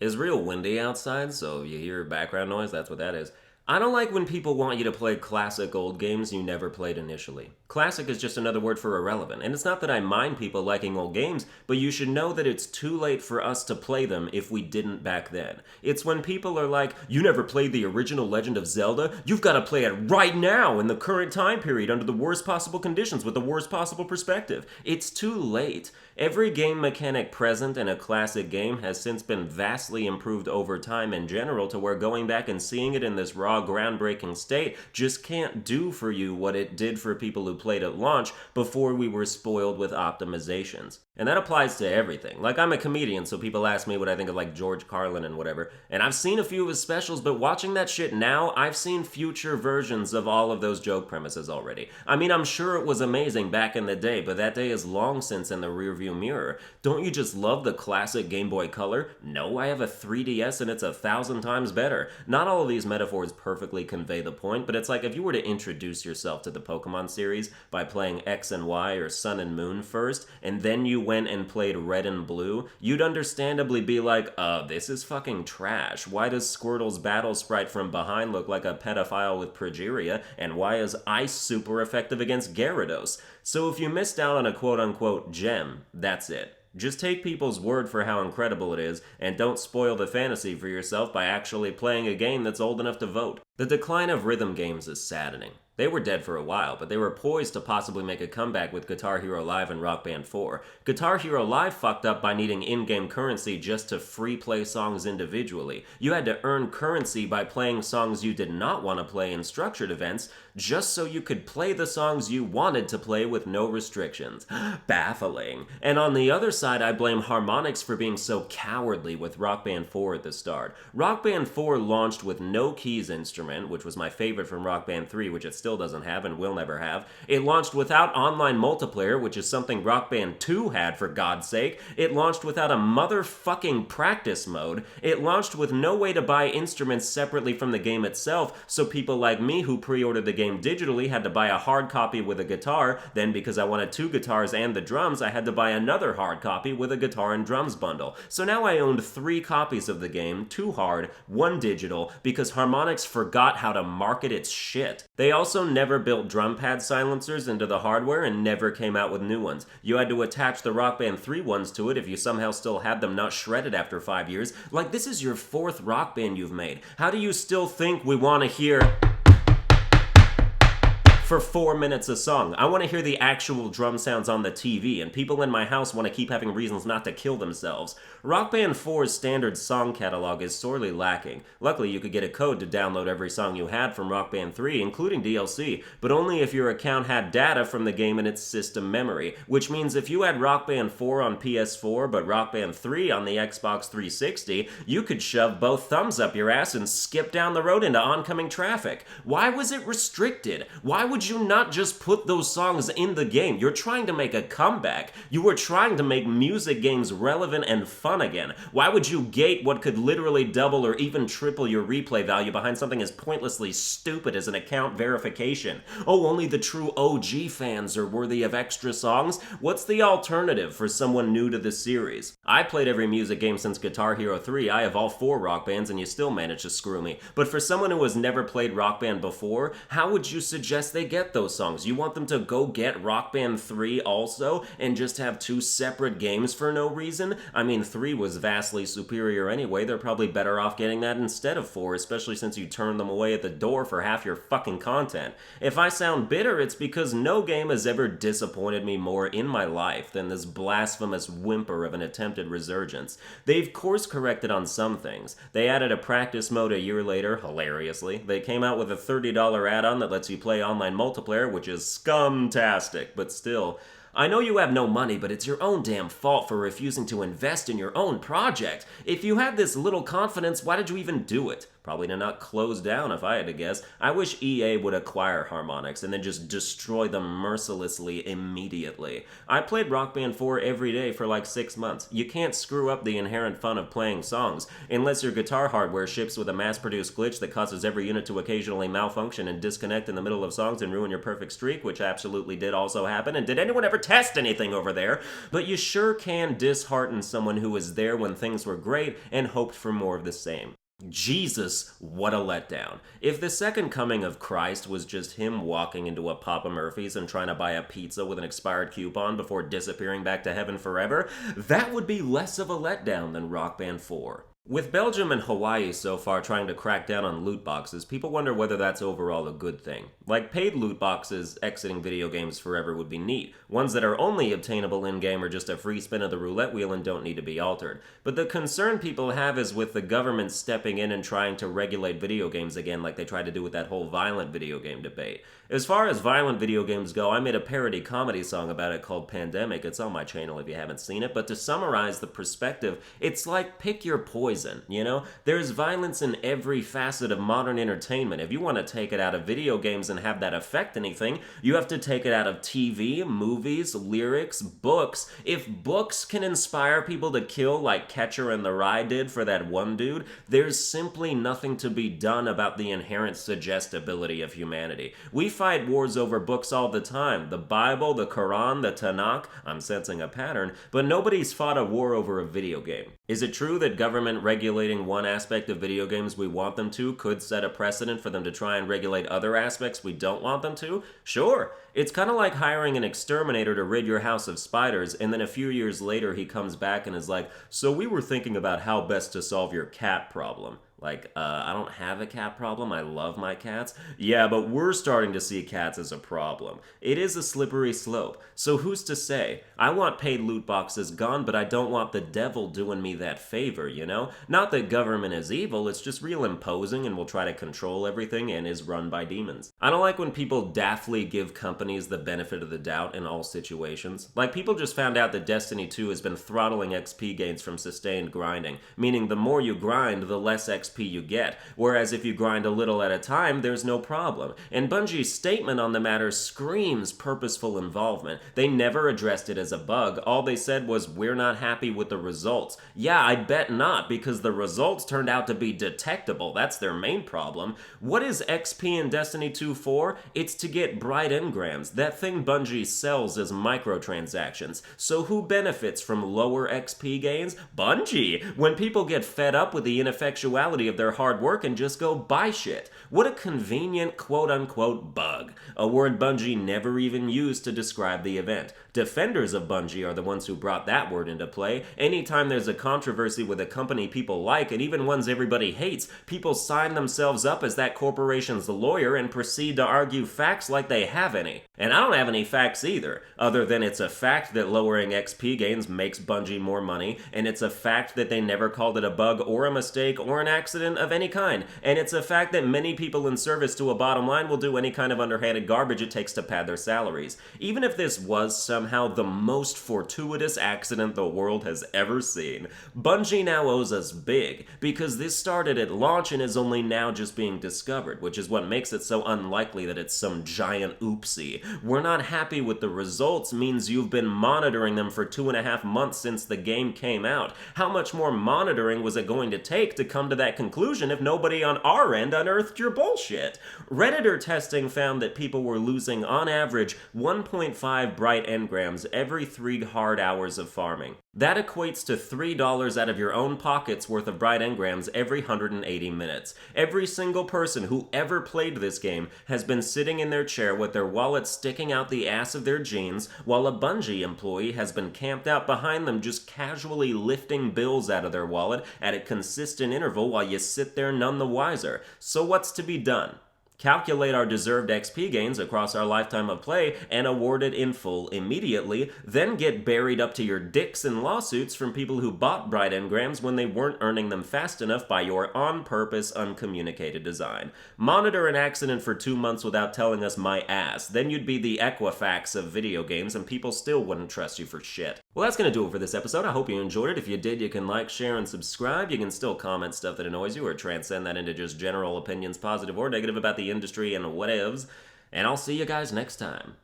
It's real windy outside, so if you hear background noise, that's what that is. I don't like when people want you to play classic old games you never played initially. Classic is just another word for irrelevant, and it's not that I mind people liking old games, but you should know that it's too late for us to play them if we didn't back then. It's when people are like, you never played the original Legend of Zelda? You've got to play it right now in the current time period under the worst possible conditions with the worst possible perspective. It's too late. Every game mechanic present in a classic game has since been vastly improved over time in general to where going back and seeing it in this raw, groundbreaking state just can't do for you what it did for people who played at launch before we were spoiled with optimizations. And that applies to everything. Like, I'm a comedian, so people ask me what I think of, like, George Carlin and whatever, and I've seen a few of his specials, but watching that shit now, I've seen future versions of all of those joke premises already. I mean, I'm sure it was amazing back in the day, but that day is long since in the rearview mirror. Don't you just love the classic Game Boy Color? No, I have a 3DS and it's 1,000 times better. Not all of these metaphors perfectly convey the point, but it's like if you were to introduce yourself to the Pokemon series by playing X and Y or Sun and Moon first, and then you went and played Red and Blue, you'd understandably be like, this is fucking trash. Why does Squirtle's battle sprite from behind look like a pedophile with progeria, and why is Ice super effective against Gyarados? So if you missed out on a quote-unquote gem, that's it. Just take people's word for how incredible it is, and don't spoil the fantasy for yourself by actually playing a game that's old enough to vote. The decline of rhythm games is saddening. They were dead for a while, but they were poised to possibly make a comeback with Guitar Hero Live and Rock Band 4. Guitar Hero Live fucked up by needing in-game currency just to free play songs individually. You had to earn currency by playing songs you did not want to play in structured events, just so you could play the songs you wanted to play with no restrictions. Baffling. And on the other side, I blame Harmonix for being so cowardly with Rock Band 4 at the start. Rock Band 4 launched with no keys instrument, which was my favorite from Rock Band 3, which it still doesn't have and will never have. It launched without online multiplayer, which is something Rock Band 2 had, for God's sake. It launched without a motherfucking practice mode. It launched with no way to buy instruments separately from the game itself, so people like me who pre-ordered the game digitally had to buy a hard copy with a guitar. Then because I wanted 2 guitars and the drums, I had to buy another hard copy with a guitar and drums bundle. So now I owned 3 copies of the game, 2 hard, 1 digital, because Harmonix forgot how to market its shit. They also never built drum pad silencers into the hardware and never came out with new ones. You had to attach the Rock Band 3 ones to it if you somehow still had them not shredded after 5 years. Like, this is your 4th Rock Band you've made. How do you still think we want to hear for 4 minutes a song? I want to hear the actual drum sounds on the TV, and people in my house want to keep having reasons not to kill themselves. Rock Band 4's standard song catalog is sorely lacking. Luckily, you could get a code to download every song you had from Rock Band 3, including DLC, but only if your account had data from the game in its system memory, which means if you had Rock Band 4 on PS4 but Rock Band 3 on the Xbox 360, you could shove both thumbs up your ass and skip down the road into oncoming traffic. Why was it restricted? Why would you not just put those songs in the game? You're trying to make a comeback. You were trying to make music games relevant and fun again. Why would you gate what could literally double or even triple your replay value behind something as pointlessly stupid as an account verification? Oh, only the true OG fans are worthy of extra songs? What's the alternative for someone new to the series? I played every music game since Guitar Hero 3. I have all 4 Rock Bands and you still manage to screw me. But for someone who has never played Rock Band before, how would you suggest they get those songs? You want them to go get Rock Band 3 also and just have 2 separate games for no reason? I mean, 3 was vastly superior anyway. They're probably better off getting that instead of 4, especially since you turned them away at the door for half your fucking content. If I sound bitter, it's because no game has ever disappointed me more in my life than this blasphemous whimper of an attempted resurgence. They've course-corrected on some things. They added a practice mode a year later, hilariously. They came out with a $30 add-on that lets you play online multiplayer, which is scumtastic, but still. I know you have no money, but it's your own damn fault for refusing to invest in your own project. If you had this little confidence, why did you even do it? Probably to not close down if I had to guess. I wish EA would acquire Harmonix and then just destroy them mercilessly immediately. I played Rock Band 4 every day for like 6 months. You can't screw up the inherent fun of playing songs, unless your guitar hardware ships with a mass-produced glitch that causes every unit to occasionally malfunction and disconnect in the middle of songs and ruin your perfect streak, which absolutely did also happen. And did anyone ever test anything over there? But you sure can dishearten someone who was there when things were great and hoped for more of the same. Jesus, what a letdown. If the second coming of Christ was just him walking into a Papa Murphy's and trying to buy a pizza with an expired coupon before disappearing back to heaven forever, that would be less of a letdown than Rock Band 4. With Belgium and Hawaii so far trying to crack down on loot boxes, people wonder whether that's overall a good thing. Like, paid loot boxes exiting video games forever would be neat. Ones that are only obtainable in-game are just a free spin of the roulette wheel and don't need to be altered. But the concern people have is with the government stepping in and trying to regulate video games again, like they tried to do with that whole violent video game debate. As far as violent video games go, I made a parody comedy song about it called Pandemic. It's on my channel if you haven't seen it. But to summarize the perspective, it's like pick your poison, you know? There's violence in every facet of modern entertainment. If you want to take it out of video games and have that affect anything, you have to take it out of TV, movies, lyrics, books. If books can inspire people to kill like Catcher in the Rye did for that one dude, there's simply nothing to be done about the inherent suggestibility of humanity. We fight wars over books all the time. The Bible, the Quran, the Tanakh. I'm sensing a pattern, but nobody's fought a war over a video game. Is it true that government regulating one aspect of video games we want them to could set a precedent for them to try and regulate other aspects we don't want them to? Sure. It's kind of like hiring an exterminator to rid your house of spiders, and then a few years later he comes back and is like, so we were thinking about how best to solve your cat problem. Like, I don't have a cat problem. I love my cats. Yeah, but we're starting to see cats as a problem. It is a slippery slope. So who's to say? I want paid loot boxes gone, but I don't want the devil doing me that favor, you know? Not that government is evil, it's just real imposing and will try to control everything and is run by demons. I don't like when people daftly give companies the benefit of the doubt in all situations. Like, people just found out that Destiny 2 has been throttling XP gains from sustained grinding, meaning the more you grind, the less XP you get, whereas if you grind a little at a time, there's no problem. And Bungie's statement on the matter screams purposeful involvement. They never addressed it as a bug. All they said was, we're not happy with the results. Yeah, I bet not, because the results turned out to be detectable. That's their main problem. What is XP in Destiny 2 for? It's to get bright engrams. That thing Bungie sells as microtransactions. So who benefits from lower XP gains? Bungie! When people get fed up with the ineffectuality of their hard work and just go buy shit. What a convenient quote-unquote bug. A word Bungie never even used to describe the event. Defenders of Bungie are the ones who brought that word into play. Anytime there's a controversy with a company people like, and even ones everybody hates, people sign themselves up as that corporation's lawyer and proceed to argue facts like they have any. And I don't have any facts either, other than it's a fact that lowering XP gains makes Bungie more money, and it's a fact that they never called it a bug or a mistake or an accident of any kind, and it's a fact that many people in service to a bottom line will do any kind of underhanded garbage it takes to pad their salaries. Even if this was somehow the most fortuitous accident the world has ever seen, Bungie now owes us big, because this started at launch and is only now just being discovered, which is what makes it so unlikely that it's some giant oopsie. We're not happy with the results means you've been monitoring them for 2.5 months since the game came out. How much more monitoring was it going to take to come to that conclusion if nobody on our end unearthed your bullshit? Redditor testing found that people were losing on average 1.5 bright engrams every 3 hard hours of farming. That equates to $3 out of your own pocket's worth of bright engrams every 180 minutes. Every single person who ever played this game has been sitting in their chair with their wallet sticking out the ass of their jeans, while a Bungie employee has been camped out behind them just casually lifting bills out of their wallet at a consistent interval while you sit there none the wiser. So what's to be done? Calculate our deserved XP gains across our lifetime of play and award it in full immediately, then get buried up to your dicks in lawsuits from people who bought bright engrams when they weren't earning them fast enough by your on-purpose, uncommunicated design. Monitor an accident for 2 months without telling us my ass, then you'd be the Equifax of video games and people still wouldn't trust you for shit. Well, that's going to do it for this episode. I hope you enjoyed it. If you did, you can like, share, and subscribe. You can still comment stuff that annoys you or transcend that into just general opinions, positive or negative, about the industry and whatevs. And I'll see you guys next time.